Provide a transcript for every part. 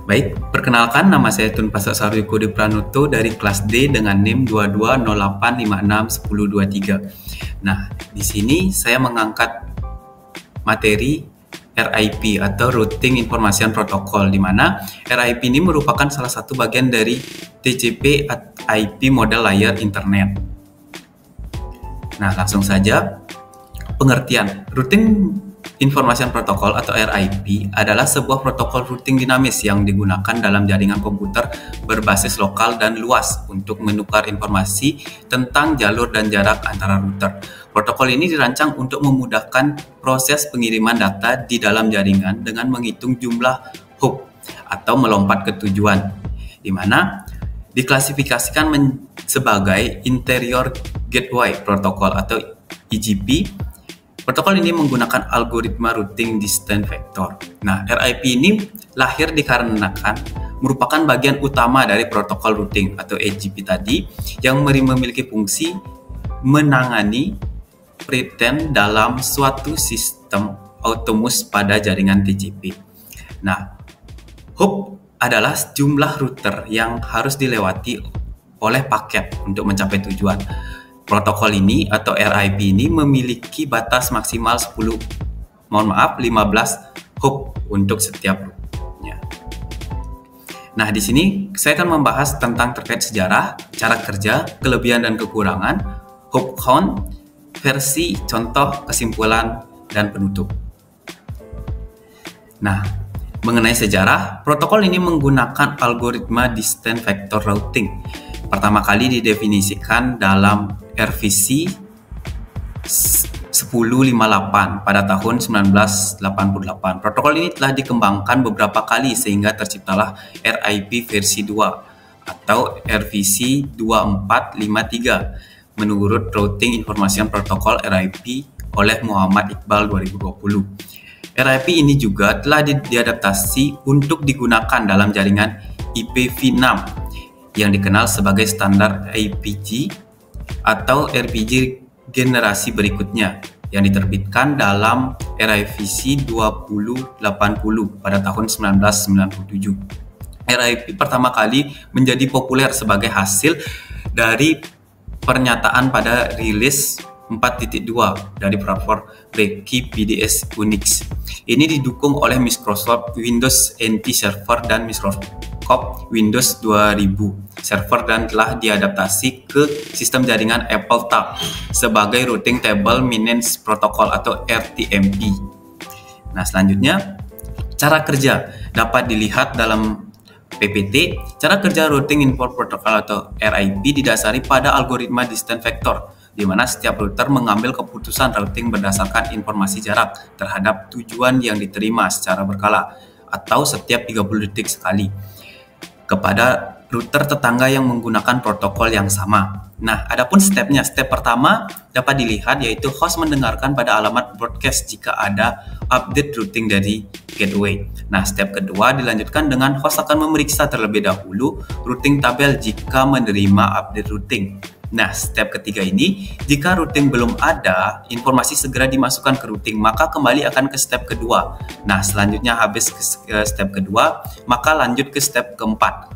Baik, perkenalkan nama saya Tun Pasasari Kode Pranoto dari kelas D dengan NIM 2208561023. Nah, di sini saya mengangkat materi RIP atau Routing Information Protocol, di mana RIP ini merupakan salah satu bagian dari TCP IP model layer internet. Nah, langsung saja pengertian. Routing Information Protocol atau RIP adalah sebuah protokol routing dinamis yang digunakan dalam jaringan komputer berbasis lokal dan luas untuk menukar informasi tentang jalur dan jarak antara router. Protokol ini dirancang untuk memudahkan proses pengiriman data di dalam jaringan dengan menghitung jumlah hop atau melompat ke tujuan, di mana diklasifikasikan sebagai Interior Gateway Protocol atau IGP. Protokol ini menggunakan algoritma routing distance vector. Nah, RIP ini lahir dikarenakan merupakan bagian utama dari protokol routing atau IGP tadi yang memiliki fungsi menangani pretend dalam suatu sistem autonomous pada jaringan TCP. Nah, hop adalah jumlah router yang harus dilewati oleh paket untuk mencapai tujuan. Protokol ini atau RIP ini memiliki batas maksimal 15 hop untuk setiap rootnya. Nah, di sini saya akan membahas tentang terkait sejarah, cara kerja, kelebihan dan kekurangan, hop count, versi, contoh, kesimpulan, dan penutup. Nah, mengenai sejarah, protokol ini menggunakan algoritma distance vector routing. Pertama kali didefinisikan dalam RVC 1058 pada tahun 1988. Protokol ini telah dikembangkan beberapa kali sehingga terciptalah RIP versi 2 atau RVC 2453 menurut Routing Information Protocol RIP oleh Muhammad Iqbal 2020. RIP ini juga telah diadaptasi untuk digunakan dalam jaringan IPv6 yang dikenal sebagai standar IPG atau RPG generasi berikutnya yang diterbitkan dalam RIVC 2080 pada tahun 1997. RIP pertama kali menjadi populer sebagai hasil dari pernyataan pada rilis 4.2 dari platform Breaky PDS Unix. Ini didukung oleh Microsoft Windows NT Server dan Microsoft Windows 2000 server dan telah diadaptasi ke sistem jaringan Apple TAP sebagai Routing Table Maintenance Protocol atau RTMP. Nah, selanjutnya cara kerja dapat dilihat dalam PPT. Cara kerja Routing Info Protocol atau RIP didasari pada algoritma distance vector, di mana setiap router mengambil keputusan routing berdasarkan informasi jarak terhadap tujuan yang diterima secara berkala atau setiap 30 detik sekali kepada router tetangga yang menggunakan protokol yang sama. Nah, adapun stepnya, step pertama dapat dilihat yaitu host mendengarkan pada alamat broadcast jika ada update routing dari gateway. Nah, step kedua dilanjutkan dengan host akan memeriksa terlebih dahulu routing tabel jika menerima update routing. Nah, step ketiga ini, jika routing belum ada, informasi segera dimasukkan ke routing, maka kembali akan ke step kedua. Nah, selanjutnya habis ke step kedua, maka lanjut ke step keempat.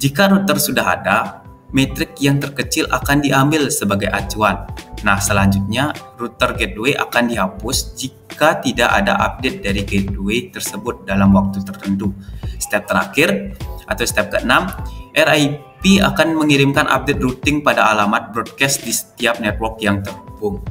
Jika router sudah ada, metrik yang terkecil akan diambil sebagai acuan. Nah, selanjutnya router gateway akan dihapus jika tidak ada update dari gateway tersebut dalam waktu tertentu. Step terakhir atau step keenam, RIP akan mengirimkan update routing pada alamat broadcast di setiap network yang terhubung.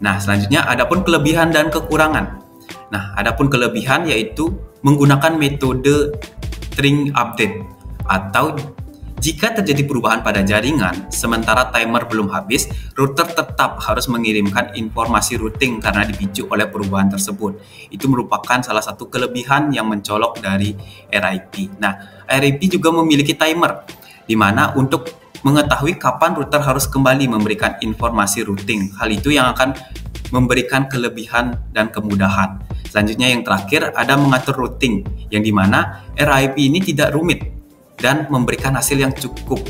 Nah, selanjutnya adapun kelebihan dan kekurangan. Nah, adapun kelebihan yaitu menggunakan metode string update atau jika terjadi perubahan pada jaringan sementara timer belum habis, router tetap harus mengirimkan informasi routing karena dipicu oleh perubahan tersebut. Itu merupakan salah satu kelebihan yang mencolok dari RIP. Nah, RIP juga memiliki timer, di mana untuk mengetahui kapan router harus kembali memberikan informasi routing. Hal itu yang akan memberikan kelebihan dan kemudahan. Selanjutnya yang terakhir ada mengatur routing, yang dimana RIP ini tidak rumit dan memberikan hasil yang cukup,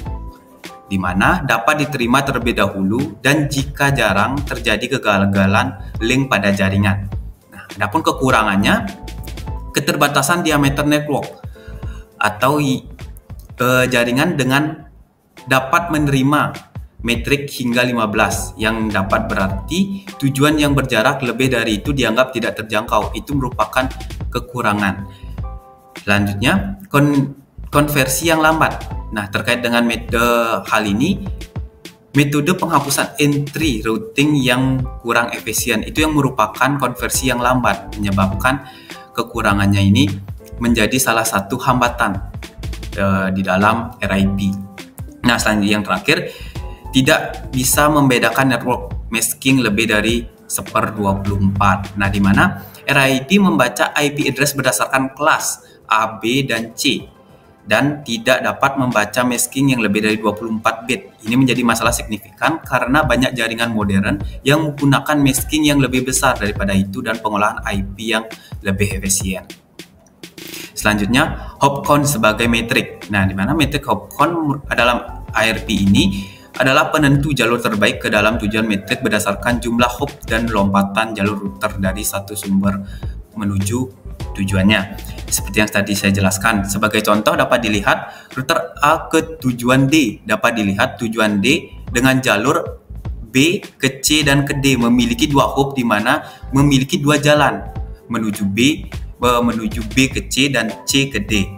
di mana dapat diterima terlebih dahulu dan jika jarang terjadi kegagalan link pada jaringan. Nah, adapun kekurangannya, keterbatasan diameter network atau jaringan dengan dapat menerima metrik hingga 15 yang dapat berarti tujuan yang berjarak lebih dari itu dianggap tidak terjangkau. Itu merupakan kekurangan. Selanjutnya, konversi yang lambat. Nah, terkait dengan hal ini, metode penghapusan entry routing yang kurang efisien itu yang merupakan konversi yang lambat, menyebabkan kekurangannya ini menjadi salah satu hambatan di dalam RIP. Nah, selanjutnya yang terakhir, tidak bisa membedakan network masking lebih dari 1/24. Nah, di mana RIP membaca IP address berdasarkan kelas A, B, dan C dan tidak dapat membaca masking yang lebih dari 24 bit. Ini menjadi masalah signifikan karena banyak jaringan modern yang menggunakan masking yang lebih besar daripada itu dan pengolahan IP yang lebih efisien. Selanjutnya, hop count sebagai metrik. Nah, di mana metrik hop count dalam IRP ini adalah penentu jalur terbaik ke dalam tujuan metrik berdasarkan jumlah hop dan lompatan jalur router dari satu sumber menuju tujuannya. Seperti yang tadi saya jelaskan, sebagai contoh dapat dilihat router A ke tujuan D, dapat dilihat tujuan D dengan jalur B ke C dan ke D memiliki dua hop di mana memiliki dua jalan menuju B ke C dan C ke D.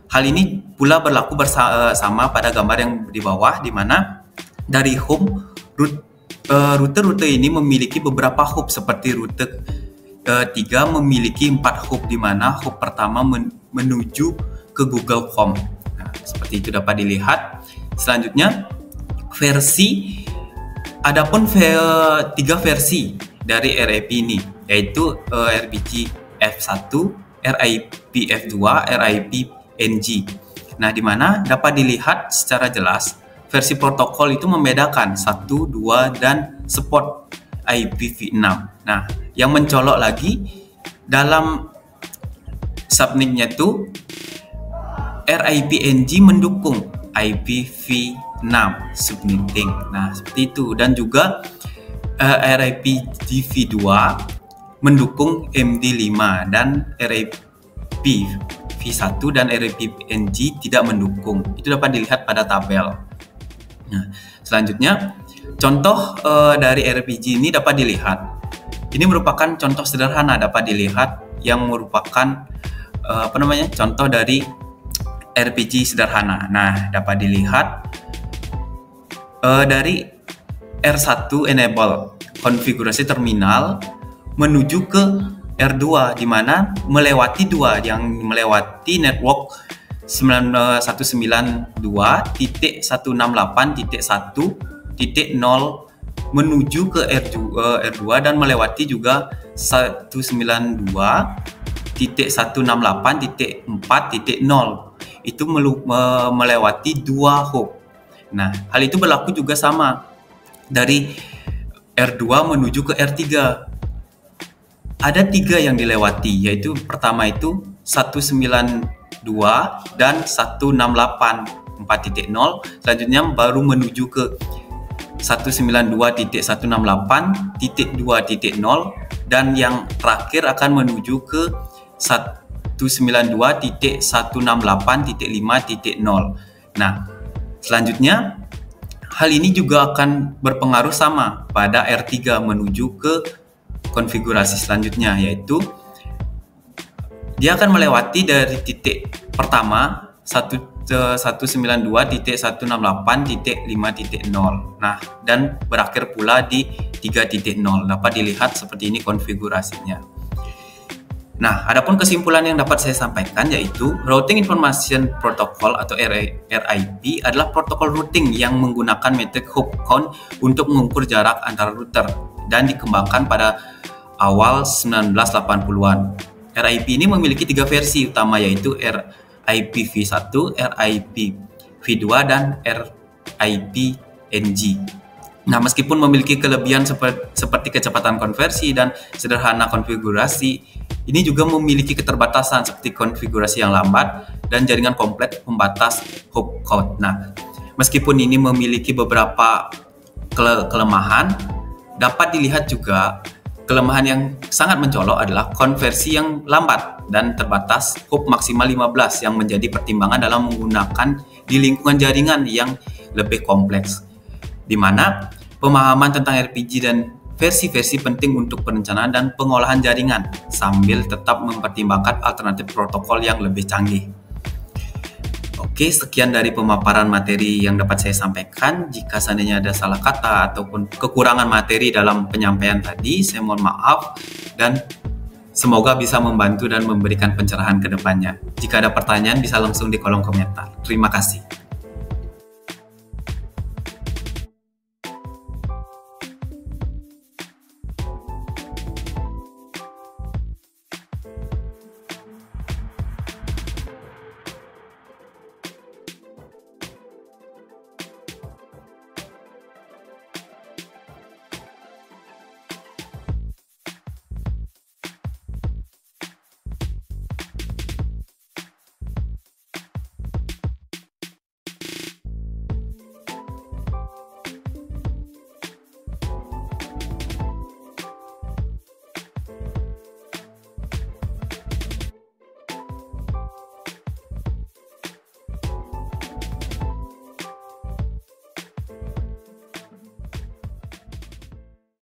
Hal ini pula berlaku bersama pada gambar yang di bawah, di mana dari home rute ini memiliki beberapa hub seperti rute 3 memiliki 4 hub, di mana hub pertama menuju ke Google Home. Nah, seperti itu dapat dilihat. Selanjutnya adapun 3 versi dari RIP ini, yaitu RIP F1, RIP F2, RIP NG. Nah, di mana dapat dilihat secara jelas versi protokol itu membedakan 1, 2, dan support IPv6. Nah, yang mencolok lagi dalam subnetnya itu RIP NG mendukung IPv6 subnetting. Nah, seperti itu. Dan juga RIP DV2 mendukung MD5 dan RIP V1 dan RIP NG tidak mendukung. Itu dapat dilihat pada tabel. Nah, selanjutnya contoh dari RPG ini dapat dilihat. Ini merupakan contoh sederhana dapat dilihat yang merupakan contoh dari RPG sederhana. Nah, dapat dilihat dari R1 enable konfigurasi terminal menuju ke R2, di mana melewati network 192.168.1.0 menuju ke R2 dan melewati juga 192.168.4.0. Itu melewati 2 hop. Nah, hal itu berlaku juga sama dari R2 menuju ke R3. Ada 3 yang dilewati, yaitu pertama itu 192 dan 168.4.0. Selanjutnya baru menuju ke 192.168.2.0 dan yang terakhir akan menuju ke 192.168.5.0. Nah, selanjutnya hal ini juga akan berpengaruh sama pada R3 menuju ke konfigurasi selanjutnya, yaitu dia akan melewati dari titik pertama 192.168.5.0. Nah, dan berakhir pula di 3.0. Dapat dilihat seperti ini konfigurasinya. Nah, adapun kesimpulan yang dapat saya sampaikan yaitu Routing Information Protocol atau RIP adalah protokol routing yang menggunakan metrik hop count untuk mengukur jarak antara router dan dikembangkan pada awal 1980-an. RIP ini memiliki 3 versi utama, yaitu RIP V1, RIP V2, dan RIP NG. Nah, meskipun memiliki kelebihan seperti kecepatan konversi dan sederhana konfigurasi, ini juga memiliki keterbatasan seperti konfigurasi yang lambat dan jaringan kompleks pembatas hop count. Nah, meskipun ini memiliki beberapa kelemahan, dapat dilihat juga kelemahan yang sangat mencolok adalah konversi yang lambat dan terbatas hop maksimal 15 yang menjadi pertimbangan dalam menggunakan di lingkungan jaringan yang lebih kompleks, di mana pemahaman tentang RPG dan versi-versi penting untuk perencanaan dan pengolahan jaringan sambil tetap mempertimbangkan alternatif protokol yang lebih canggih. Oke, sekian dari pemaparan materi yang dapat saya sampaikan. Jika seandainya ada salah kata ataupun kekurangan materi dalam penyampaian tadi, saya mohon maaf dan semoga bisa membantu dan memberikan pencerahan ke depannya. Jika ada pertanyaan bisa langsung di kolom komentar. Terima kasih.